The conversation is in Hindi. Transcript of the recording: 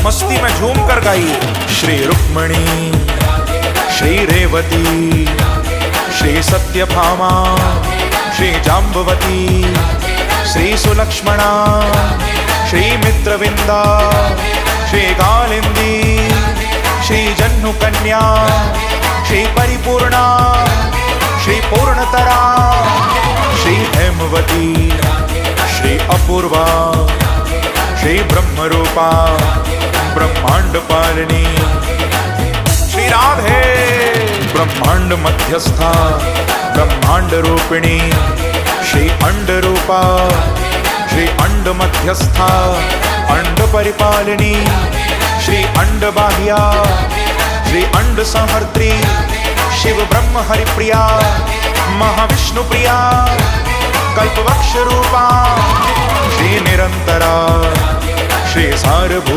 मस्ती में झूम कर गाइए। श्री रुक्मिणी, श्री रेवती, श्री सत्यभामा, श्री जाम्बवती, श्री सुलक्ष्मणा, श्री मित्रविंदा, श्री कालिंदी, श्री जन्नुकन्या, श्री परिपूर्णा, श्री पूर्णतरा, श्री हेमवती, श्री अपूर्वा, श्री ब्रह्मरूपा, ब्रह्मांड पालिनी, श्री राधे, ब्रह्मांड मध्यस्था, ब्रह्मांड रूपिणी, श्री अंड रूपा, श्री अंड मध्यस्था, अंड परिपालिनी, श्री अंड बाह्या, श्री अंड संहर्त्री, शिव ब्रह्म हरिप्रिया, महाविष्णु प्रिया, कल्पवृक्ष रूपा, श्री निरंतरा, श्री सारभूता।